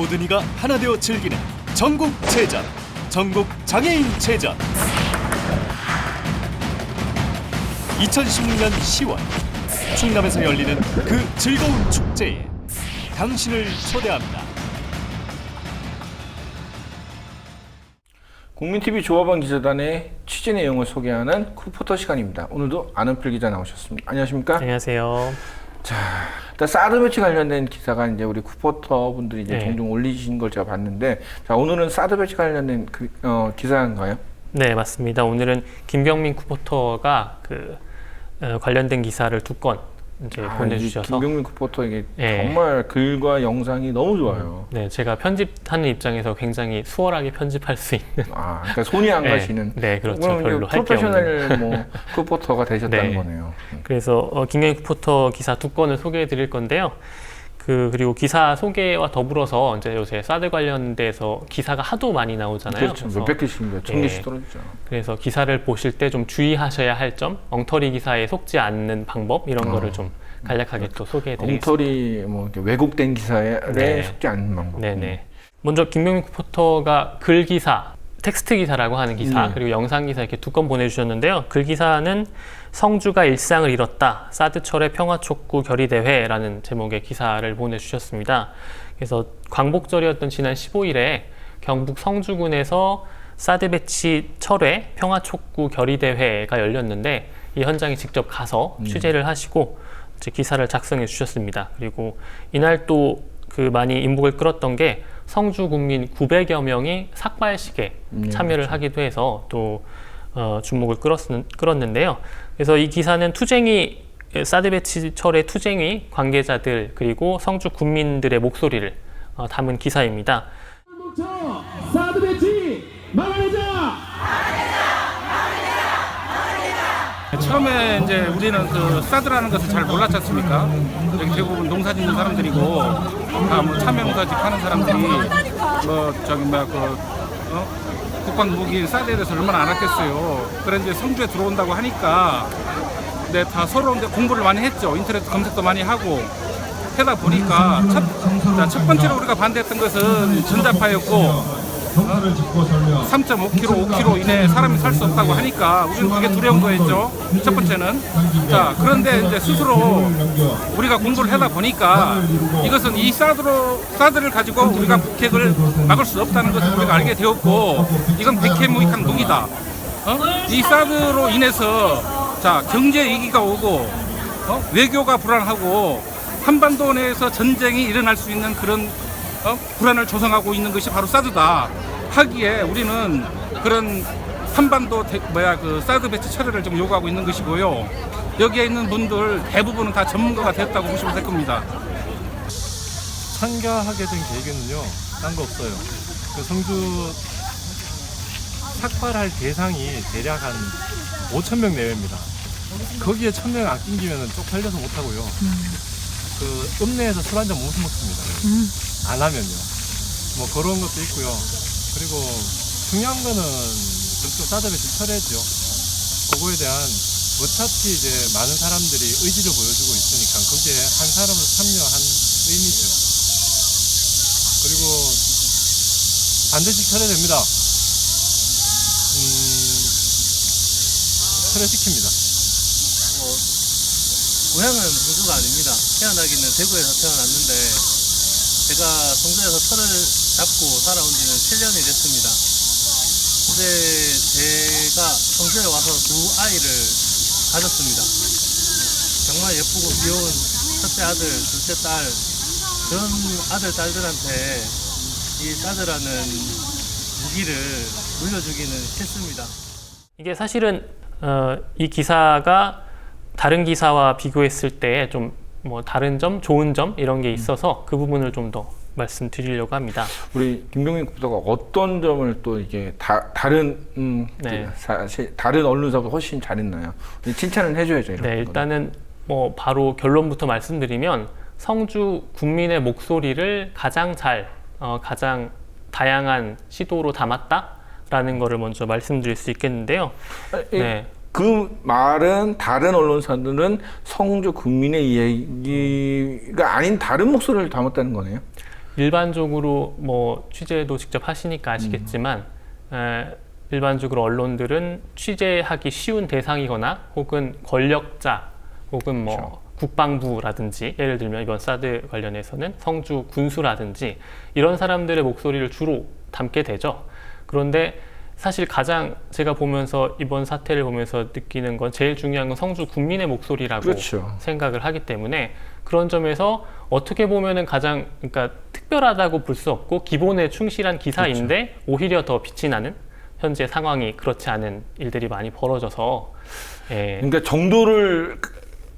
모든 이가 하나 되어 즐기는 전국체전, 전국장애인체전. 2016년 10월 충남에서 열리는 그 즐거운 축제에 당신을 초대합니다. 국민TV 조합원 기자단의 취재 내용을 소개하는 쿠포터 시간입니다. 오늘도 아는필 기자 나오셨습니다. 안녕하십니까? 안녕하세요. 자, 일단 사드 배치 관련된 기사가 이제 우리 쿠포터 분들이 이제 네. 종종 올리신 걸 제가 봤는데, 자, 오늘은 사드 배치 관련된 기사인가요? 네, 맞습니다. 오늘은 김경민 쿠포터가 관련된 기사를 2건 이제 보내주셔서 김경민 쿠포터에게 네. 정말 글과 영상이 너무 좋아요. 네, 제가 편집하는 입장에서 굉장히 수월하게 편집할 수 있는. 그러니까 손이 안 가시는. 네, 그렇죠. 그럼 별로 할 게 없는. 프로페셔널 쿠포터가 되셨다는 네. 거네요. 그래서 김경민 쿠포터 기사 2건을 소개해드릴 건데요. 그리고 기사 소개와 더불어서 이제 요새 사드 관련돼서 기사가 하도 많이 나오잖아요. 그렇죠. 몇백 개씩, 천 개씩 떨어지죠. 그래서 기사를 보실 때 좀 주의하셔야 할 점, 엉터리 기사에 속지 않는 방법 이런 거를 좀 간략하게 또 소개해드리겠습니다. 엉터리 왜곡된 기사에 네. 속지 않는 방법. 네네. 먼저 김경민 쿠포터가 글 기사, 텍스트 기사라고 하는 기사, 그리고 영상 기사 이렇게 2건 보내주셨는데요. 글 기사는 성주가 일상을 잃었다, 사드철의 평화촉구 결의대회라는 제목의 기사를 보내주셨습니다. 그래서 광복절이었던 지난 15일에 경북 성주군에서 사드 배치 철회 평화촉구 결의대회가 열렸는데 이 현장에 직접 가서 취재를 하시고 이제 기사를 작성해 주셨습니다. 그리고 이날 또 많이 인목을 끌었던 게 성주 군민 900여 명이 삭발식에 참여를 그렇죠. 하기도 해서 또 주목을 끌었는데요. 그래서 이 기사는 투쟁이 사드 배치 철회 투쟁이 관계자들 그리고 성주 군민들의 목소리를 담은 기사입니다. 사드 배치 막아내자! 처음에 이제 우리는 그 사드라는 것을 잘 몰랐지 않습니까? 여기 대부분 농사 짓는 사람들이고 다 뭐 참외농사집 하는 사람들이 국방 무기 사드에 대해서 얼마나 알았겠어요. 그래 이제 성주에 들어온다고 하니까 네, 다 서로 이제 공부를 많이 했죠. 인터넷 검색도 많이 하고 하다 보니까 첫 번째로 우리가 반대했던 것은 전자파였고 3.5km, 5km 이내에 사람이 살 수 없다고 하니까 우리는 그게 두려운 거였죠. 첫 번째는. 자, 그런데 이제 스스로 우리가 공부를 하다 보니까 이것은 이 사드를 가지고 우리가 북핵을 막을 수 없다는 것을 우리가 알게 되었고 이건 백해무익한 무기다. 이 사드로 인해서 자, 경제 위기가 오고 외교가 불안하고 한반도 내에서 전쟁이 일어날 수 있는 그런 불안을 조성하고 있는 것이 바로 사드다 하기에 우리는 그런 한반도 사드 배치 철회를 좀 요구하고 있는 것이고요. 여기에 있는 분들 대부분은 다 전문가가 됐다고 보시면 될 겁니다. 참가하게 된 계획은요, 딴 거 없어요. 그 성주 삭발할 대상이 대략 한 5,000명 내외입니다. 거기에 1,000명 안 낑기면 쪽팔려서 못하고요. 그 읍내에서 술 한잔 못 먹습니다. 안 하면요. 뭐 그런 것도 있고요. 그리고 중요한 거는 그쪽 사드 배치 철회죠. 그거에 대한 어차피 이제 많은 사람들이 의지를 보여주고 있으니까 거기에 한 사람을 참여한 의미죠. 그리고 반드시 철회됩니다. 철회시킵니다. 고향은 무주가 아닙니다. 태어나기는 대구에서 태어났는데 제가 성주에서 터를 잡고 살아온 지는 7년이 됐습니다. 근데 제가 성주에 와서 2아이를 가졌습니다. 정말 예쁘고 귀여운 첫째 아들, 둘째 딸, 그런 아들, 딸들한테 이 사드라는 무기를 물려주기는 싫습니다. 이게 사실은 이 기사가 다른 기사와 비교했을 때 좀 다른 점, 좋은 점 이런 게 있어서 그 부분을 좀 더 말씀드리려고 합니다. 우리 김경민 국도가 어떤 점을 또 이게 다른 사실 다른 언론사보다 훨씬 잘했나요? 칭찬을 해줘야죠. 이런 네, 일단은 바로 결론부터 말씀드리면 성주 국민의 목소리를 가장 가장 다양한 시도로 담았다라는 거를 먼저 말씀드릴 수 있겠는데요. 네. 그 말은 다른 언론사들은 성주 국민의 이야기가 아닌 다른 목소리를 담았다는 거네요. 일반적으로 뭐 취재도 직접 하시니까 아시겠지만 일반적으로 언론들은 취재하기 쉬운 대상이거나 혹은 권력자 혹은 뭐 그렇죠. 국방부라든지 예를 들면 이번 사드 관련해서는 성주 군수라든지 이런 사람들의 목소리를 주로 담게 되죠. 그런데 사실 가장 제가 보면서 이번 사태를 보면서 느끼는 건 제일 중요한 건 성주 국민의 목소리라고 그렇죠. 생각을 하기 때문에 그런 점에서 어떻게 보면은 가장 그러니까 특별하다고 볼 수 없고 기본에 충실한 기사인데 그렇죠. 오히려 더 빛이 나는 현재 상황이 그렇지 않은 일들이 많이 벌어져서 예. 그러니까 정도를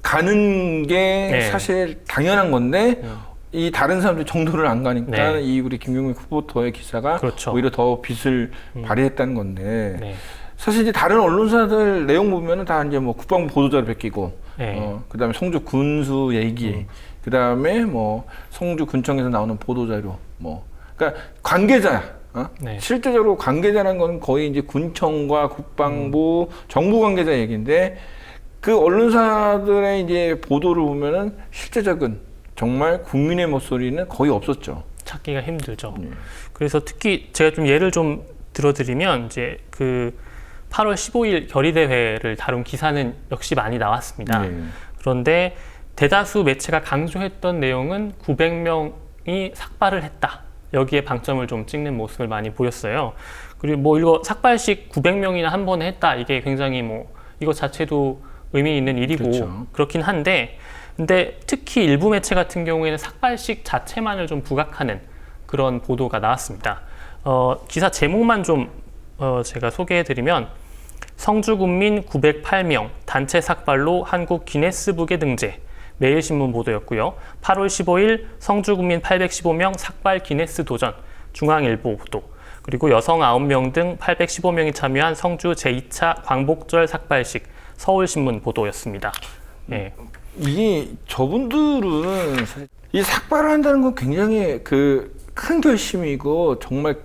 가는 게 네. 사실 당연한 건데 이 다른 사람들이 정도를 안 가니까 네. 이 우리 김경민 후보터의 기사가 그렇죠. 오히려 더 빛을 발휘했다는 건데 네. 사실 이제 다른 언론사들 내용 보면은 다 이제 뭐 국방부 보도자료 베끼고 네. 그다음에 성주 군수 얘기 그다음에 뭐 성주 군청에서 나오는 보도자료 뭐 그러니까 관계자 네. 실제적으로 관계자라는 건 거의 이제 군청과 국방부 정부 관계자 얘기인데 그 언론사들의 이제 보도를 보면은 실제적인 정말 국민의 목소리는 거의 없었죠. 찾기가 힘들죠. 그래서 특히 제가 좀 예를 좀 들어드리면 이제 그 8월 15일 결의대회를 다룬 기사는 역시 많이 나왔습니다. 네. 그런데 대다수 매체가 강조했던 내용은 900명이 삭발을 했다. 여기에 방점을 좀 찍는 모습을 많이 보였어요. 그리고 뭐 이거 삭발식 900명이나 한 번에 했다. 이게 굉장히 뭐 이거 자체도 의미 있는 일이고 그렇죠. 그렇긴 한데 근데 특히 일부 매체 같은 경우에는 삭발식 자체만을 좀 부각하는 그런 보도가 나왔습니다. 기사 제목만 좀 제가 소개해드리면 성주군민 908명 단체 삭발로 한국 기네스북에 등재 매일신문 보도였고요. 8월 15일 성주군민 815명 삭발 기네스 도전 중앙일보 보도 그리고 여성 9명 등 815명이 참여한 성주 제2차 광복절 삭발식 서울신문 보도였습니다. 예. 이게 저분들은 사실 이 삭발을 한다는 건 굉장히 그 큰 결심이고 정말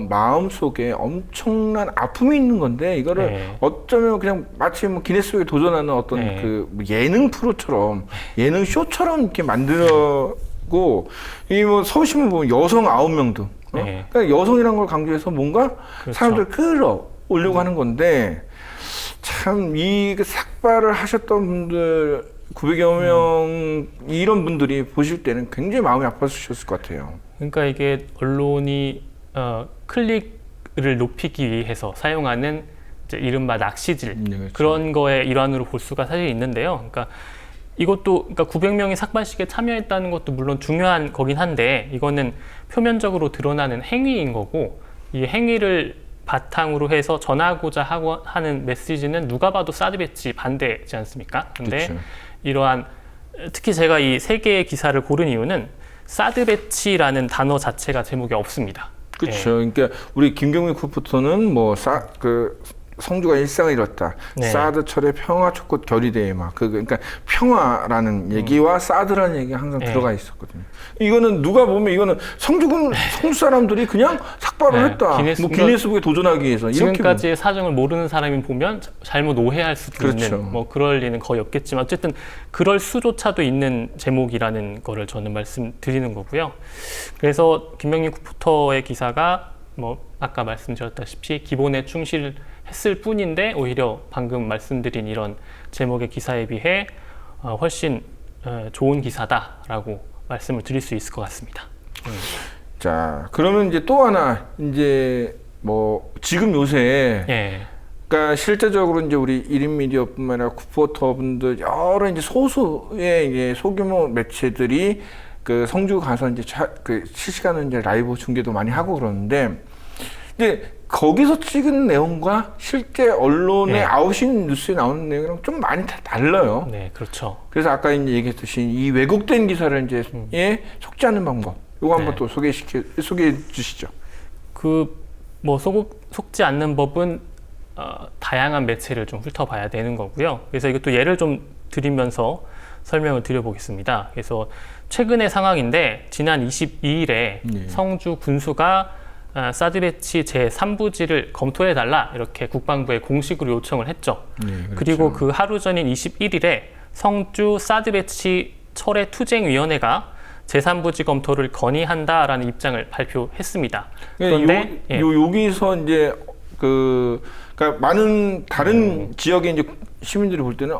마음속에 엄청난 아픔이 있는 건데 이거를 네. 어쩌면 그냥 마치 뭐 기네스북에 도전하는 어떤 네. 그 예능 프로처럼 예능 쇼처럼 이렇게 만들고 이 뭐 서울신문 보면 여성 9명도 네. 그러니까 여성이라는 걸 강조해서 뭔가 그렇죠. 사람들 끌어올려고 하는 건데 참 이 삭발을 하셨던 분들 900여 명 이런 분들이 보실 때는 굉장히 마음이 아팠으셨을 것 같아요. 그러니까 이게 언론이 클릭을 높이기 위해서 사용하는 이제 이른바 낚시질 그렇죠. 그런 거의 일환으로 볼 수가 사실 있는데요. 그러니까 이것도 그러니까 900명이 삭발식에 참여했다는 것도 물론 중요한 거긴 한데 이거는 표면적으로 드러나는 행위인 거고 이 행위를 바탕으로 해서 전하고자 하는 메시지는 누가 봐도 사드 배치 반대지 않습니까? 근데 그렇죠. 이러한 특히 제가 이 세 개의 기사를 고른 이유는 사드 배치라는 단어 자체가 제목에 없습니다. 그렇죠. 그러니까 우리 김경민 쿠프터는 뭐 성주가 일상을 잃었다. 네. 사드 철의 평화 촉구 결의대회 그러니까 평화라는 얘기와 사드라는 얘기가 항상 네. 들어가 있었거든요. 이거는 누가 보면 이거는 성주 사람들이 그냥 삭발을 네. 했다. 뭐 기네스북에 도전하기 위해서 이렇게 지금까지의 사정을 모르는 사람이 보면 잘못 오해할 수도 그렇죠. 있는 뭐 그럴 리는 거의 없겠지만 어쨌든 그럴 수조차도 있는 제목이라는 거를 저는 말씀드리는 거고요. 그래서 김명민 쿠프터의 기사가 뭐 아까 말씀드렸다시피 기본에 충실했을 뿐인데 오히려 방금 말씀드린 이런 제목의 기사에 비해 훨씬 좋은 기사다라고 말씀을 드릴 수 있을 것 같습니다. 자, 그러면 이제 또 하나 이제 뭐 지금 요새 예. 그러니까 실제적으로 이제 우리 1인 미디어뿐만 아니라 쿠포터분들 여러 이제 소수의 이제 소규모 매체들이 그 성주 가서 이제 그 실시간으로 이제 라이브 중계도 많이 하고 그러는데 이제 거기서 찍은 내용과 실제 언론의 네. 아웃인 뉴스에 나오는 내용이랑 좀 많이 달라요. 네, 그렇죠. 그래서 아까 이제 얘기했듯이 이 왜곡된 기사를 이제 속지 않는 방법. 이거 한번 네. 또 소개해 주시죠. 뭐 속지 않는 법은 다양한 매체를 좀 훑어봐야 되는 거고요. 그래서 이것도 예를 좀 드리면서 설명을 드려보겠습니다. 그래서 최근의 상황인데 지난 22일에 네. 성주 군수가 사드 배치 제3부지를 검토해달라 이렇게 국방부에 공식으로 요청을 했죠. 네, 그렇죠. 그리고 그 하루 전인 21일에 성주 사드 배치 철회 투쟁위원회가 제3부지 검토를 건의한다라는 입장을 발표했습니다. 그런데 여기서 이제 그러니까 많은 다른 지역의 이제 시민들이 볼 때는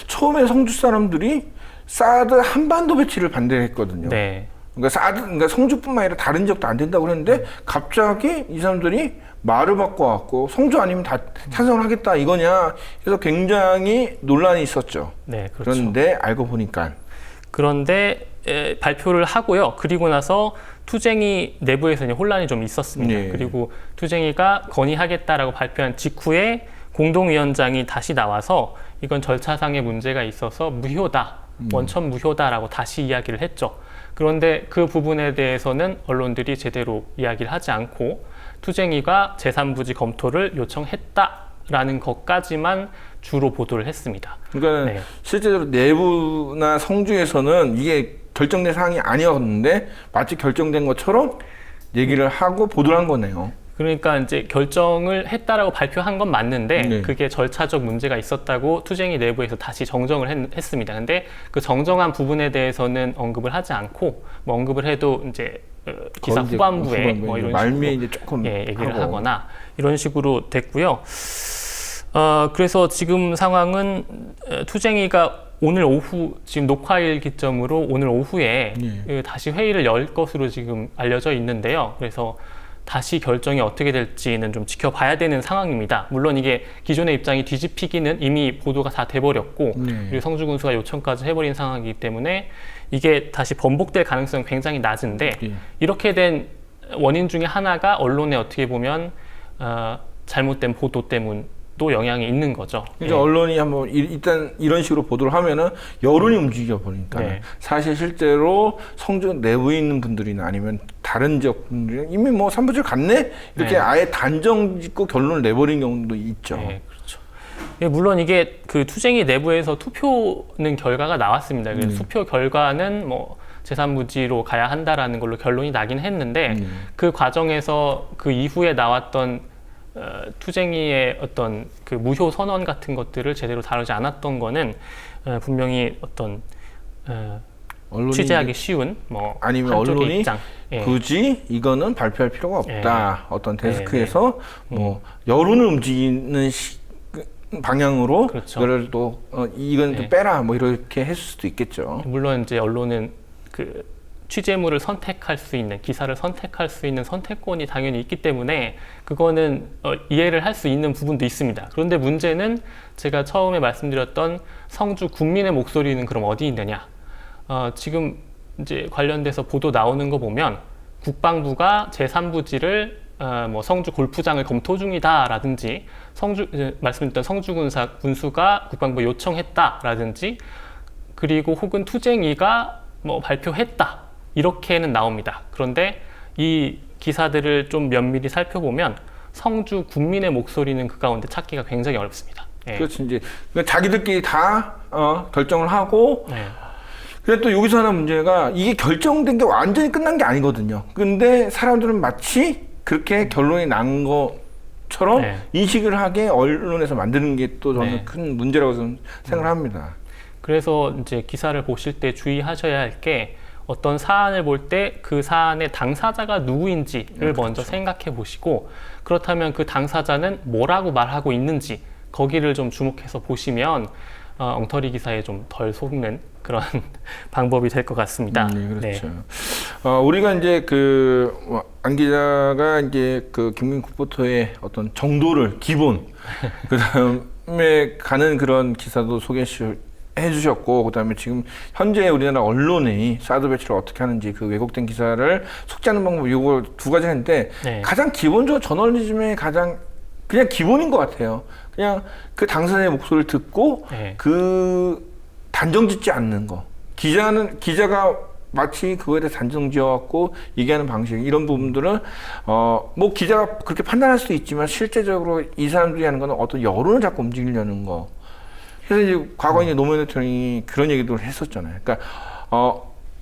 처음에 성주 사람들이 사드 한반도 배치를 반대했거든요. 네. 그러니까 성주뿐만 아니라 다른 지역도 안 된다고 그랬는데 갑자기 이 사람들이 말을 바꿔갖고 성주 아니면 다 찬성을 하겠다 이거냐. 그래서 굉장히 논란이 있었죠. 네, 그렇죠. 그런데 알고 보니까 발표를 하고요. 그리고 나서 투쟁이 내부에서 이제 혼란이 좀 있었습니다. 네. 그리고 투쟁이가 건의하겠다라고 발표한 직후에 공동위원장이 다시 나와서 이건 절차상의 문제가 있어서 무효다, 원천 무효다라고 다시 이야기를 했죠. 그런데 그 부분에 대해서는 언론들이 제대로 이야기를 하지 않고 투쟁이가 제3부지 검토를 요청했다라는 것까지만 주로 보도를 했습니다. 그러니까 네. 실제로 내부나 성주에서는 이게 결정된 사항이 아니었는데 마치 결정된 것처럼 얘기를 하고 보도를 한 거네요. 그러니까 이제 결정을 했다라고 발표한 건 맞는데 네. 그게 절차적 문제가 있었다고 투쟁이 내부에서 다시 정정을 했습니다. 근데 그 정정한 부분에 대해서는 언급을 하지 않고 뭐 언급을 해도 이제 기사 후반부에 뭐 이런 말미에 식으로 이제 조금 얘기를 하고. 하거나 이런 식으로 됐고요. 그래서 지금 상황은 투쟁이가 오늘 오후 지금 녹화일 기점으로 오늘 오후에 다시 회의를 열 것으로 지금 알려져 있는데요. 그래서 다시 결정이 어떻게 될지는 좀 지켜봐야 되는 상황입니다. 물론 이게 기존의 입장이 뒤집히기는 이미 보도가 다 돼버렸고 그리고 성주군수가 요청까지 해버린 상황이기 때문에 이게 다시 번복될 가능성은 굉장히 낮은데 이렇게 된 원인 중에 하나가 언론에 어떻게 보면 잘못된 보도 때문도 영향이 있는 거죠. 그러니까 언론이 한번 일단 이런 식으로 보도를 하면은 여론이 움직여 버리니까 사실 실제로 성주 내부에 있는 분들이나 아니면 다른 지역 분들이 이미 뭐 3부지를 갔네 이렇게 아예 단정 짓고 결론을 내버린 경우도 있죠. 네, 그렇죠. 물론 이게 그 투쟁이 내부에서 투표는 결과가 나왔습니다. 그래서 투표 결과는 뭐 제3부지로 가야 한다라는 걸로 결론이 나긴 했는데 그 과정에서 그 이후에 나왔던 투쟁이의 어떤 그 무효 선언 같은 것들을 제대로 다루지 않았던 거는 분명히 어떤 취재하기 쉬운 뭐 아니면 한쪽의 언론이 입장. 굳이 이거는 발표할 필요가 없다. 어떤 데스크에서 뭐 여론을 움직이는 방향으로 그렇죠. 이거를 또 이건 또 빼라 뭐 이렇게 했을 수도 있겠죠. 물론 이제 언론은 그 취재물을 선택할 수 있는, 기사를 선택할 수 있는 선택권이 당연히 있기 때문에 그거는 이해를 할 수 있는 부분도 있습니다. 그런데 문제는 제가 처음에 말씀드렸던 성주 국민의 목소리는 그럼 어디 있느냐? 지금 이제 관련돼서 보도 나오는 거 보면 국방부가 제3부지를 뭐 성주 골프장을 검토 중이다라든지 말씀드렸던 성주군수가 국방부에 요청했다라든지 그리고 혹은 투쟁이가 뭐 발표했다 이렇게는 나옵니다. 그런데 이 기사들을 좀 면밀히 살펴보면 성주 국민의 목소리는 그 가운데 찾기가 굉장히 어렵습니다. 그렇지 이제 자기들끼리 다 결정을 하고. 근데 또 여기서 하나 문제가 이게 결정된 게 완전히 끝난 게 아니거든요. 근데 사람들은 마치 그렇게 결론이 난 것처럼 인식을 하게 언론에서 만드는 게 또 저는 큰 문제라고 생각을 합니다. 그래서 이제 기사를 보실 때 주의하셔야 할 게 어떤 사안을 볼 때 그 사안의 당사자가 누구인지를 먼저 생각해 보시고 그렇다면 그 당사자는 뭐라고 말하고 있는지 거기를 좀 주목해서 보시면 엉터리 기사에 좀 덜 속는 그런 방법이 될 것 같습니다. 그렇죠. 우리가 이제 안 기자가 이제 김경민 국보토의 어떤 정도를 기본 그다음에 가는 그런 기사도 소개해 주셨고 그다음에 지금 현재 우리나라 언론이 사드 배치를 어떻게 하는지 그 왜곡된 기사를 속지하는 방법 이거 두 가지 했는데 가장 기본적으로 저널리즘의 가장 그냥 기본인 것 같아요. 그냥 그 당사자의 목소리를 듣고 그 단정 짓지 않는 거. 기자가 마치 그거에 대해 단정 지어갖고 얘기하는 방식 이런 부분들은 뭐 기자가 그렇게 판단할 수도 있지만 실제적으로 이 사람들이 하는 거는 어떤 여론을 자꾸 움직이려는 거. 그래서 이제 과거에 이제 노무현 대통령이 그런 얘기도 했었잖아요. 그러니까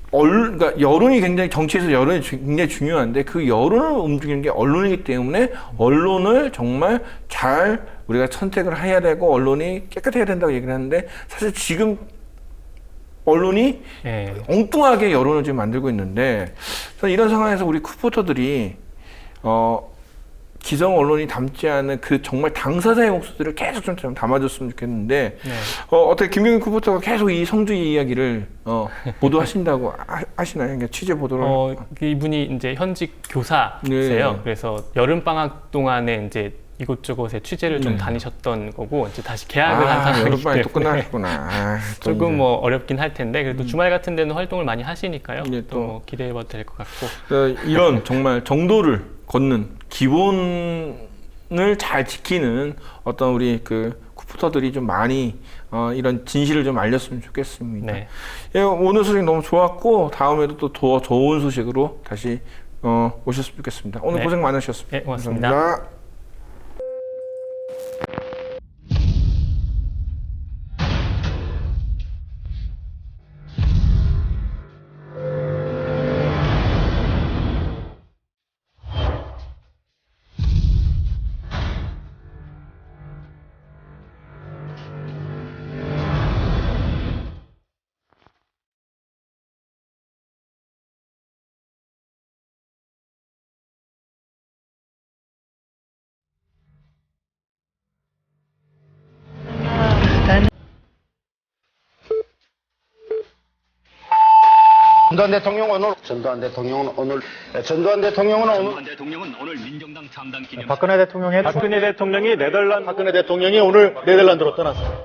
그러니까 여론이 굉장히 정치에서 여론이 굉장히 중요한데 그 여론을 움직이는 게 언론이기 때문에 언론을 정말 잘 우리가 선택을 해야 되고 언론이 깨끗해야 된다고 얘기를 하는데 사실 지금 언론이 예. 엉뚱하게 여론을 지금 만들고 있는데 저는 이런 상황에서 우리 쿠포터들이 기성 언론이 담지 않은 그 정말 당사자의 목소리를 계속 좀 담아줬으면 좋겠는데 네. 어떻게 김경민 쿠포터가 계속 이 성주의 이야기를 보도하신다고 하시나요? 그러니까 취재 보도를 이분이 이제 현직 교사세요. 네. 그래서 여름 방학 동안에 이제 이곳저곳에 취재를 좀 다니셨던 거고 이제 다시 개학을 한 상황이기 여름방에 때문에 또 끝나셨구나. 조금 뭐 어렵긴 할 텐데 그래도 주말 같은 데는 활동을 많이 하시니까요. 네, 또 뭐 기대해봐도 될 것 같고. 이런 정말 정도를 걷는 기본을 잘 지키는 어떤 우리 그 쿠포터들이 좀 많이 이런 진실을 좀 알렸으면 좋겠습니다. 네. 예, 오늘 소식 너무 좋았고 다음에도 또 더 좋은 소식으로 다시 오셨으면 좋겠습니다. 오늘 네. 고생 많으셨습니다. 네, 고맙습니다. 감사합니다. 전두환 대통령은 오늘 민정당 창당 기념 박근혜 대통령이 오늘 네덜란드로 떠났습니다.